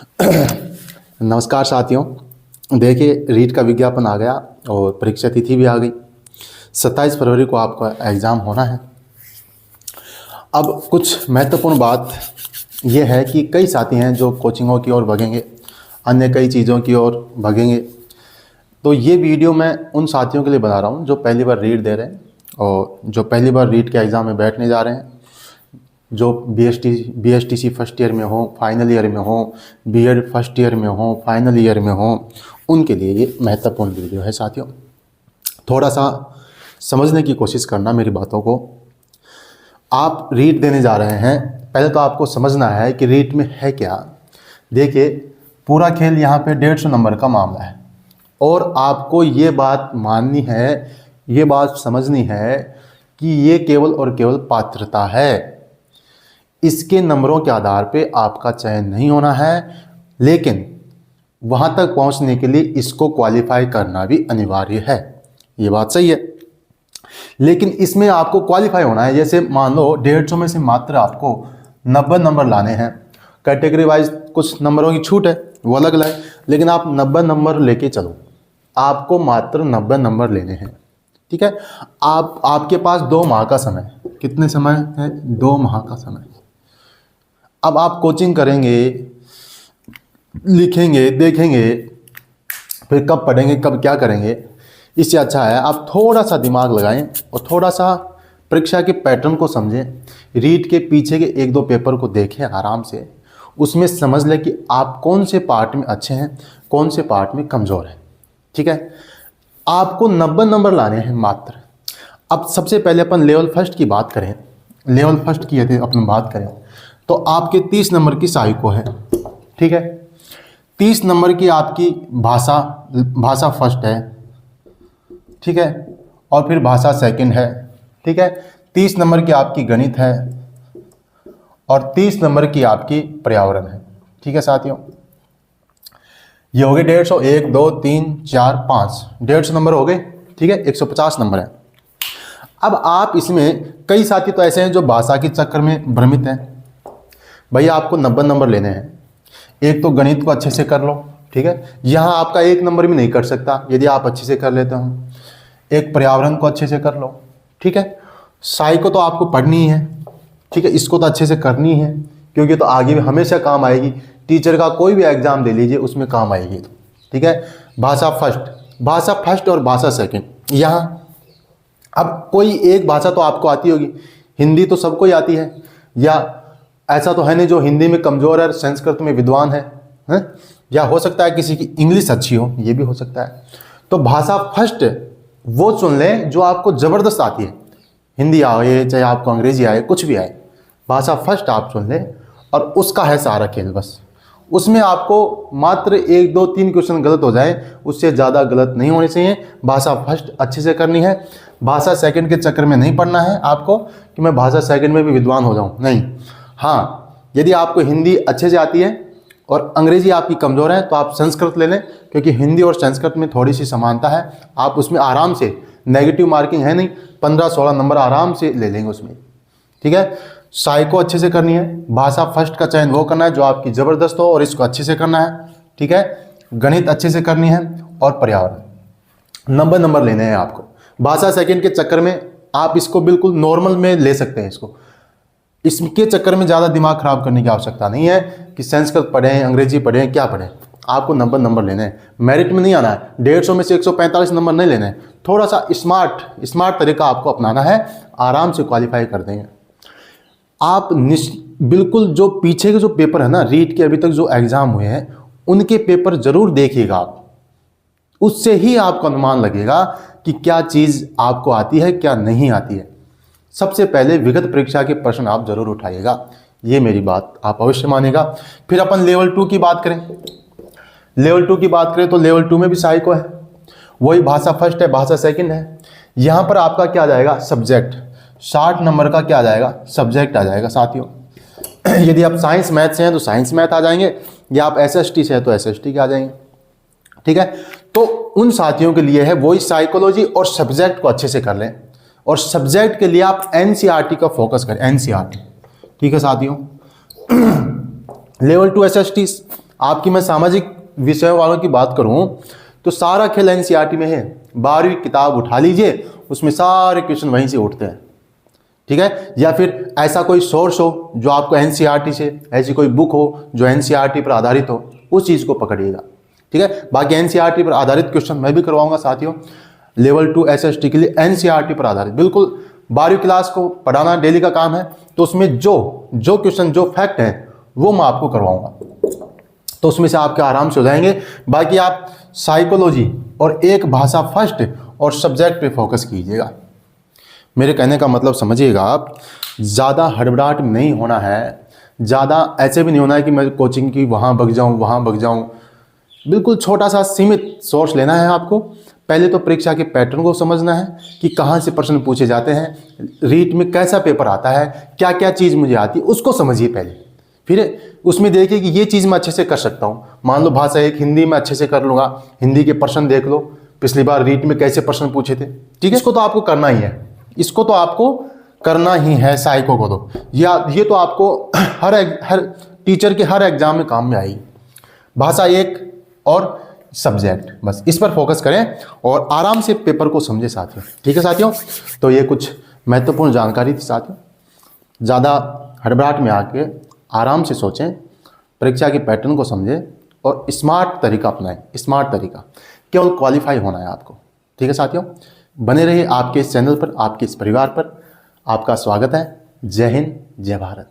नमस्कार साथियों। देखिए, रीट का विज्ञापन आ गया और परीक्षा तिथि भी आ गई। 27 फरवरी को आपका एग्ज़ाम होना है। अब कुछ महत्वपूर्ण बात यह है कि कई साथी हैं जो कोचिंगों की ओर भगेंगे, अन्य कई चीज़ों की ओर भगेंगे। तो ये वीडियो मैं उन साथियों के लिए बना रहा हूँ जो पहली बार रीट दे रहे हैं और जो पहली बार रीट के एग्ज़ाम में बैठने जा रहे हैं, जो बीएसटीसी फर्स्ट ईयर में हो, फाइनल ईयर में हो, बीएड फर्स्ट ईयर में हो, फाइनल ईयर में हो, उनके लिए ये महत्वपूर्ण वीडियो है साथियों। थोड़ा सा समझने की कोशिश करना मेरी बातों को। आप रीट देने जा रहे हैं, पहले तो आपको समझना है कि रीट में है क्या। देखिए, पूरा खेल यहाँ पे 150 नंबर का मामला है और आपको ये बात माननी है, ये बात समझनी है कि ये केवल और केवल पात्रता है। इसके नंबरों के आधार पे आपका चयन नहीं होना है, लेकिन वहाँ तक पहुँचने के लिए इसको क्वालिफाई करना भी अनिवार्य है। ये बात सही है, लेकिन इसमें आपको क्वालिफाई होना है। जैसे मान लो 150 में से मात्र आपको 90 नंबर लाने हैं। कैटेगरी वाइज कुछ नंबरों की छूट है, वो अलग है, लेकिन आप 90 नंबर लेके चलो। आपको मात्र 90 नंबर लेने हैं, ठीक है। आपके पास 2 माह का समय, कितने समय है? 2 माह का समय। अब आप कोचिंग करेंगे, लिखेंगे, देखेंगे, फिर कब पढ़ेंगे, कब क्या करेंगे, इससे अच्छा है आप थोड़ा सा दिमाग लगाएं और थोड़ा सा परीक्षा के पैटर्न को समझें। रीट के पीछे के 1-2 पेपर को देखें आराम से, उसमें समझ लें कि आप कौन से पार्ट में अच्छे हैं, कौन से पार्ट में कमज़ोर हैं, ठीक है। आपको 90 नंबर लाने हैं मात्र। अब सबसे पहले अपन लेवल फर्स्ट की बात करें, लेवल फर्स्ट की यदि अपन बात करें तो आपके 30 नंबर की साइको है, ठीक है। 30 नंबर की आपकी भाषा फर्स्ट है, ठीक है, और फिर भाषा सेकंड है, ठीक है। 30 नंबर की आपकी गणित है और 30 नंबर की आपकी पर्यावरण है, ठीक है साथियों। ये हो गए 150, 1 2 3 4 5, 150 नंबर हो गए, ठीक है। 150 नंबर है। अब आप इसमें कई साथी तो ऐसे हैं जो भाषा के चक्कर में भ्रमित हैं। भैया आपको 90 नंबर लेने हैं। एक तो गणित को अच्छे से कर लो, ठीक है, यहाँ आपका 1 नंबर भी नहीं कर सकता यदि आप अच्छे से कर लेते हो। एक पर्यावरण को अच्छे से कर लो, ठीक है। साइको तो आपको पढ़नी ही है, ठीक है, इसको तो अच्छे से करनी है क्योंकि तो आगे भी हमेशा काम आएगी। टीचर का कोई भी एग्जाम दे लीजिए, उसमें काम आएगी, ठीक है। भाषा फर्स्ट और भाषा सेकंड। यहाँ अब कोई एक भाषा तो आपको आती होगी, हिंदी तो सबको ही आती है, या ऐसा तो है नहीं जो हिंदी में कमज़ोर है, संस्कृत में विद्वान है? या हो सकता है किसी की इंग्लिश अच्छी हो, ये भी हो सकता है। तो भाषा फर्स्ट वो चुन लें जो आपको ज़बरदस्त आती है, हिंदी आए चाहे आपको अंग्रेजी आए, कुछ भी आए, भाषा फर्स्ट आप चुन लें और उसका है सारा खेल। बस उसमें आपको मात्र 1 2 3 क्वेश्चन गलत हो जाए, उससे ज़्यादा गलत नहीं होने चाहिए। भाषा फर्स्ट अच्छे से करनी है। भाषा सेकंड के चक्कर में नहीं पढ़ना है आपको कि मैं भाषा सेकंड में भी विद्वान हो जाऊँ, नहीं। हाँ, यदि आपको हिंदी अच्छे से आती है और अंग्रेजी आपकी कमज़ोर है तो आप संस्कृत ले लें, क्योंकि हिंदी और संस्कृत में थोड़ी सी समानता है। आप उसमें आराम से, नेगेटिव मार्किंग है नहीं, 15-16 नंबर आराम से ले लेंगे उसमें, ठीक है। साइको अच्छे से करनी है। भाषा फर्स्ट का चयन वो करना है जो आपकी ज़बरदस्त हो और इसको अच्छे से करना है, ठीक है। गणित अच्छे से करनी है और पर्यावरण 90 नंबर लेने हैं आपको। भाषा सेकंड के चक्कर में आप इसको बिल्कुल नॉर्मल में ले सकते हैं। इसके चक्कर में ज़्यादा दिमाग खराब करने की आवश्यकता नहीं है कि संस्कृत पढ़ें, अंग्रेजी पढ़ें, क्या पढ़ें। आपको 90 नंबर लेने हैं, मेरिट में नहीं आना है। 150 में से 145 नंबर नहीं लेने हैं। थोड़ा सा स्मार्ट तरीका आपको अपनाना है, आराम से क्वालिफाई कर देंगे आप। बिल्कुल जो पीछे के जो पेपर है ना, रीट के अभी तक जो एग्ज़ाम हुए हैं, उनके पेपर ज़रूर देखिएगा आप। उससे ही आपको अनुमान लगेगा कि क्या चीज़ आपको आती है, क्या नहीं आती है। सबसे पहले विगत परीक्षा के प्रश्न आप जरूर उठाइएगा, ये मेरी बात आप अवश्य मानेगा। फिर अपन लेवल 2 की बात करें। लेवल 2 की बात करें तो लेवल 2 में भी साइको है, वही भाषा फर्स्ट है, भाषा सेकंड है। यहाँ पर आपका क्या आ जाएगा? सब्जेक्ट। 60 नंबर का क्या आ जाएगा? सब्जेक्ट आ जाएगा साथियों। यदि आप साइंस मैथ से हैं तो साइंस मैथ आ जाएंगे, या आप SST से हैं तो SST के आ जाएंगे, ठीक है। तो उन साथियों के लिए है वही साइकोलॉजी और सब्जेक्ट को अच्छे से कर लें, और सब्जेक्ट के लिए आप NCERT का फोकस करें, NCERT, ठीक है साथियों। लेवल 2 SST आपकी मैं सामाजिक विषयों वालों की बात करूं तो सारा खेल एनसीईआरटी में है। 12वीं किताब उठा लीजिए, उसमें सारे क्वेश्चन वहीं से उठते हैं, ठीक है। या फिर ऐसा कोई सोर्स हो जो आपको एनसीईआरटी से, ऐसी कोई बुक हो जो एनसीईआरटी पर आधारित हो, उस चीज़ को पकड़िएगा, ठीक है। बाकी एनसीईआरटी पर आधारित क्वेश्चन मैं भी करवाऊंगा साथियों, लेवल 2 एसएसटी के लिए एनसीईआरटी पर आधारित। बिल्कुल 12वीं क्लास को पढ़ाना डेली का काम है, तो उसमें जो क्वेश्चन, जो फैक्ट है वो मैं आपको करवाऊंगा, तो उसमें से आपके आराम से हो जाएंगे। बाकी आप साइकोलॉजी और एक भाषा फर्स्ट और सब्जेक्ट पे फोकस कीजिएगा। मेरे कहने का मतलब समझिएगा आप, ज़्यादा हड़बड़ाहट नहीं होना है, ज़्यादा ऐसे भी नहीं होना है कि मैं कोचिंग की वहाँ भग जाऊँ। बिल्कुल छोटा सा सीमित सोर्स लेना है आपको। पहले तो परीक्षा के पैटर्न को समझना है कि कहाँ से प्रश्न पूछे जाते हैं, रीट में कैसा पेपर आता है, क्या क्या चीज़ मुझे आती है, उसको समझिए पहले। फिर उसमें देखिए कि ये चीज़ मैं अच्छे से कर सकता हूँ। मान लो भाषा एक हिंदी में अच्छे से कर लूँगा, हिंदी के प्रश्न देख लो, पिछली बार रीट में कैसे प्रश्न पूछे थे, ठीक है। इसको तो आपको करना ही है, इसको तो आपको करना ही है। साइको को तो ये तो आपको हर टीचर के हर एग्जाम में काम में आएगी। भाषा एक और सब्जेक्ट, बस इस पर फोकस करें और आराम से पेपर को समझे साथियों, ठीक है साथियों। तो ये कुछ महत्वपूर्ण जानकारी थी साथियों। ज़्यादा हड़बड़ाहट में आके आराम से सोचें, परीक्षा के पैटर्न को समझें और स्मार्ट तरीका अपनाएं। स्मार्ट तरीका, केवल क्वालिफाई होना है आपको, ठीक है साथियों। बने रहिए आपके इस चैनल पर, आपके इस परिवार पर। आपका स्वागत है। जय हिंद, जय भारत।